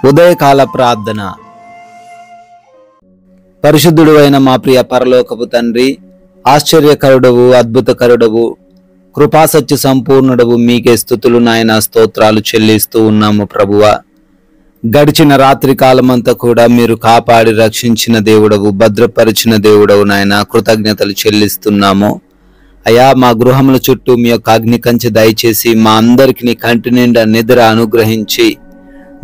ఉదయకాల ప్రార్థన. పరిశుద్ధుడు అయిన మా ప్రియ పరలోకపు తండ్రి, ఆశ్చర్యకరుడవు, అద్భుతకరుడవు, కృపాసత్య సంపూర్ణుడవు, మీకే స్తుతులు నాయన, స్తోత్రాలు చెల్లిస్తూ ఉన్నాము ప్రభువా. గడిచిన రాత్రి కాలమంతా కూడా మీరు కాపాడి రక్షించిన దేవుడవు, భద్రపరిచిన దేవుడవు నాయన, కృతజ్ఞతలు చెల్లిస్తున్నాము. అయా, మా గృహముల చుట్టూ మీ యొక్క అగ్ని కంచె దయచేసి మా అందరికి నీ కంటి నిండా నిద్ర అనుగ్రహించి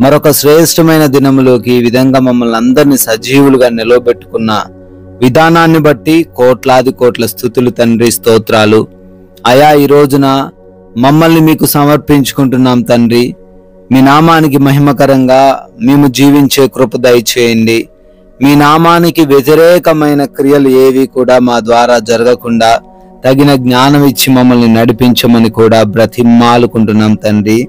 మరొక శ్రేష్టమైన దినములోకి ఈ విధంగా మమ్మల్ని అందరినీ సజీవులుగా నిలవబెట్టుకున్న విధానాన్ని బట్టి కోట్లాది కోట్ల స్తుతులు తండ్రి, స్తోత్రాలు. అయా, ఈ రోజున మమ్మల్ని మీకు సమర్పించుకుంటున్నాం తండ్రి. మీ నామానికి మహిమకరంగా మేము జీవించే కృప దయచేయండి. మీ నామానికి వ్యతిరేకమైన క్రియలు ఏవి కూడా మా ద్వారా జరగకుండా తగిన జ్ఞానం ఇచ్చి మమ్మల్ని నడిపించమని కూడా బ్రతిమాలుకుంటున్నాం తండ్రి.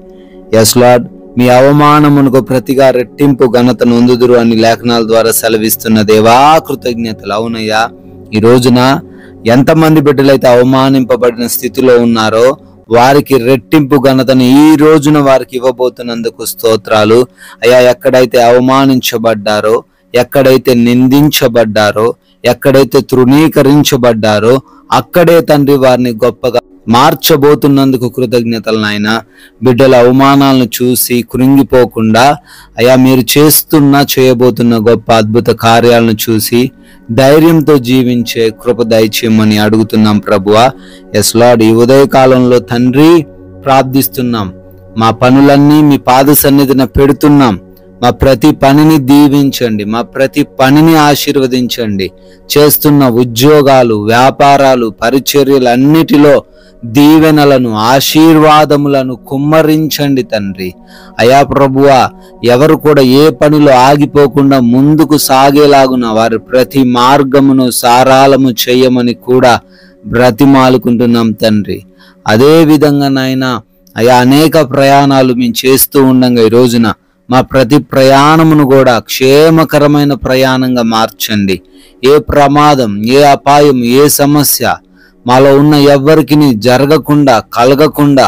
ఎస్ లార్డ్, మీ అవమానమునకు ప్రతిగా రెట్టింపు ఘనత నొందుదురు అని లేఖనాల ద్వారా సెలవిస్తున్న దేవా, కృతజ్ఞతలు. అవునయ్యా, ఈ రోజున ఎంతమంది బిడ్డలైతే అవమానింపబడిన స్థితిలో ఉన్నారో వారికి రెట్టింపు ఘనతను ఈ రోజున వారికి ఇవ్వబోతున్నందుకు స్తోత్రాలు. అయ్యా, ఎక్కడైతే అవమానించబడ్డారో, ఎక్కడైతే నిందించబడ్డారో, ఎక్కడైతే తృణీకరించబడ్డారో అక్కడే తండ్రి వారిని గొప్పగా మార్చబోతున్నందుకు కృతజ్ఞతలు నాయన. బిడ్డల అవమానాలను చూసి కృంగిపోకుండా అయా, మీరు చేయబోతున్న గొప్ప అద్భుత కార్యాలను చూసి ధైర్యంతో జీవించే కృప దయచేయమని అడుగుతున్నాం ప్రభువా. ఎస్ లార్డ్, ఈ ఉదయకాలంలో తండ్రి ప్రార్థిస్తున్నాం. మా పనులన్నీ మీ పాద సన్నిధిన పెడుతున్నాం. మా ప్రతి పనిని దీవించండి, మా ప్రతి పనిని ఆశీర్వదించండి. చేస్తున్న ఉద్యోగాలు, వ్యాపారాలు, పరిచర్యలు అన్నిటిలో దీవెనలను, ఆశీర్వాదములను కుమ్మరించండి తండ్రి. అయా ప్రభువా, ఎవరు కూడా ఏ పనిలో ఆగిపోకుండా ముందుకు సాగేలాగున వారి ప్రతి మార్గమును సారాలము చేయమని కూడా బ్రతిమాలుకుంటున్నాం తండ్రి. అదే విధంగా నాయన, అయా, అనేక ప్రయాణాలు మేము చేస్తూ ఉండగా ఈ రోజున మా ప్రతి ప్రయాణమును కూడా క్షేమకరమైన ప్రయాణంగా మార్చండి. ఏ ప్రమాదం, ఏ అపాయం, ఏ సమస్య మాలో ఉన్న ఎవ్వరికి జరగకుండా, కలగకుండా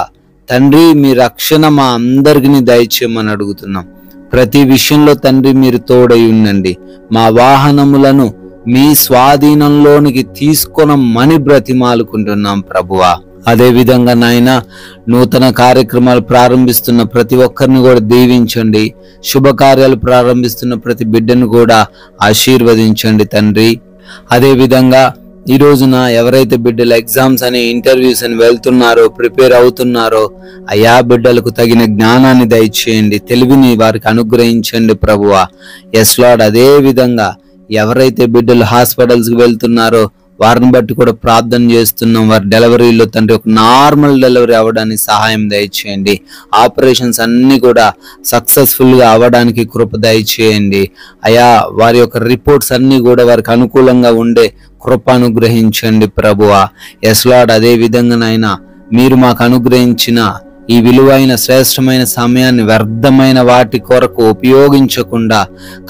తండ్రి మీ రక్షణ మా అందరికీ దయచేయమని అడుగుతున్నాం. ప్రతి విషయంలో తండ్రి మీరు తోడై ఉండండి. మా వాహనములను మీ స్వాధీనంలోనికి తీసుకొనమని బ్రతిమాలుకుంటున్నాం ప్రభువా. అదే విధంగా నాయన, నూతన కార్యక్రమాలు ప్రారంభిస్తున్న ప్రతి ఒక్కరిని కూడా దీవించండి. శుభకార్యాలు ప్రారంభిస్తున్న ప్రతి బిడ్డను కూడా ఆశీర్వదించండి తండ్రి. అదే విధంగా ఈ రోజున ఎవరైతే బిడ్డలు ఎగ్జామ్స్ అని, ఇంటర్వ్యూస్ అని వెళ్తున్నారో, ప్రిపేర్ అవుతున్నారో అయా, బిడ్డలకు తగిన జ్ఞానాన్ని దయచేయండి, తెలివిని వారికి అనుగ్రహించండి ప్రభువా. ఎస్ లార్డ్, అదే విధంగా ఎవరైతే బిడ్డలు హాస్పిటల్స్కి వెళ్తున్నారో వారిని బట్టి కూడా ప్రార్థన చేస్తున్నాం. వారి డెలివరీలో తండ్రి ఒక నార్మల్ డెలివరీ అవ్వడానికి సహాయం దయచేయండి. ఆపరేషన్స్ అన్ని కూడా సక్సెస్ఫుల్గా అవ్వడానికి కృప దయచేయండి. అయా, వారి యొక్క రిపోర్ట్స్ అన్ని కూడా వారికి అనుకూలంగా ఉండే కృప అనుగ్రహించండి ప్రభువా. ఎస్ లార్డ్, అదే విధంగానైనా మీరు మాకు అనుగ్రహించిన ఈ విలువైన శ్రేష్టమైన సమయాన్ని వ్యర్థమైన వాటి కొరకు ఉపయోగించకుండా,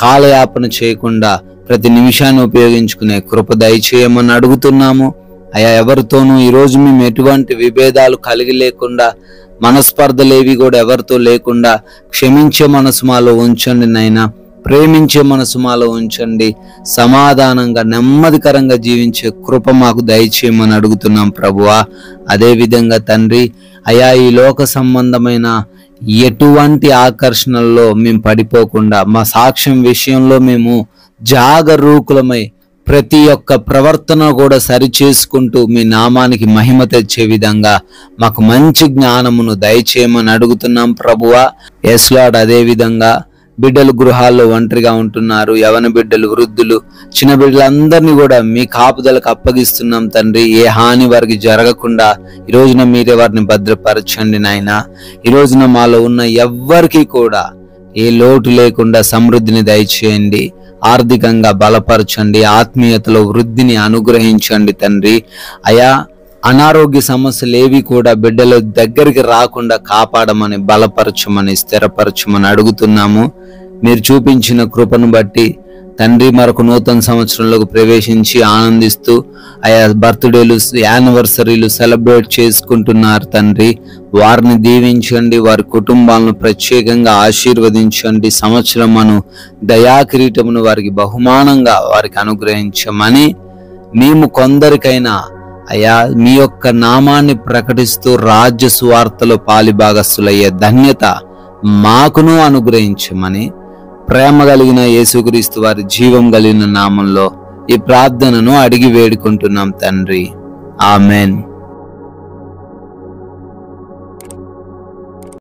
కాలయాపన చేయకుండా ప్రతి నిమిషాన్ని ఉపయోగించుకునే కృప దయచేయమని అడుగుతున్నాము. అయా, ఎవరితోనూ ఈరోజు మేము ఎటువంటి విభేదాలు కలిగి లేకుండా, మనస్పర్ధలేవి కూడా ఎవరితో లేకుండా క్షమించే మనసు మాలో ఉంచండి నాయనా. ప్రేమించే మనసు మాలో ఉంచండి. సమాధానంగా, నెమ్మదికరంగా జీవించే కృప మాకు దయచేయమని అడుగుతున్నాం ప్రభువా. అదే విధంగా తండ్రి, అయా, ఈ లోక సంబంధమైన ఎటువంటి ఆకర్షణల్లో మేము పడిపోకుండా, మా సాక్ష్యం విషయంలో మేము జాగరూకులమై ప్రతి ఒక్క ప్రవర్తన కూడా సరిచేసుకుంటూ మీ నామానికి మహిమ తెచ్చే విధంగా మాకు మంచి జ్ఞానమును దయచేయమని అడుగుతున్నాం ప్రభువా. ఎస్ లార్డ్, అదే విధంగా బిడ్డలు గృహాల్లో ఒంటరిగా ఉంటున్నారు. యవన బిడ్డలు, వృద్ధులు, చిన్న బిడ్డలందరినీ కూడా మీ కాపుదలకు అప్పగిస్తున్నాం తండ్రి. ఏ హాని వారికి జరగకుండా ఈ రోజున మీరే వారిని భద్రపరచండి నాయన. ఈ రోజున మాలో ఉన్న ఎవ్వరికి కూడా ఏ లోటు లేకుండా సమృద్ధిని దయచేయండి. ఆర్థికంగా బలపరచండి. ఆత్మీయతలో వృద్ధిని అనుగ్రహించండి తండ్రి. అయా, అనారోగ్య సమస్యలు ఏవి కూడా బిడ్డల దగ్గరికి రాకుండా కాపాడమని, బలపరచమని, స్థిరపరచమని అడుగుతున్నాము. మీరు చూపించిన కృపను బట్టి తండ్రి మరొక నూతన సంవత్సరంలోకి ప్రవేశించి ఆనందిస్తూ ఆయా బర్త్డేలు, యానివర్సరీలు సెలబ్రేట్ చేసుకుంటున్నారు తండ్రి. వారిని దీవించండి, వారి కుటుంబాలను ప్రత్యేకంగా ఆశీర్వదించండి. సంవత్సరమును దయాకిరీటమును వారికి బహుమానంగా వారికి అనుగ్రహించమని, మేము కొందరికైనా అయా మీ యొక్క నామాన్ని ప్రకటిస్తూ రాజ్య సువార్తలో పాలిభాగస్తులయ్యే ధన్యత మాకును అనుగ్రహించమని ప్రేమ కలిగిన యేసుక్రీస్తు వారి జీవం కలిగిన నామంలో ఈ ప్రార్థనను అడిగి వేడుకుంటున్నాం తండ్రి. ఆమెన్.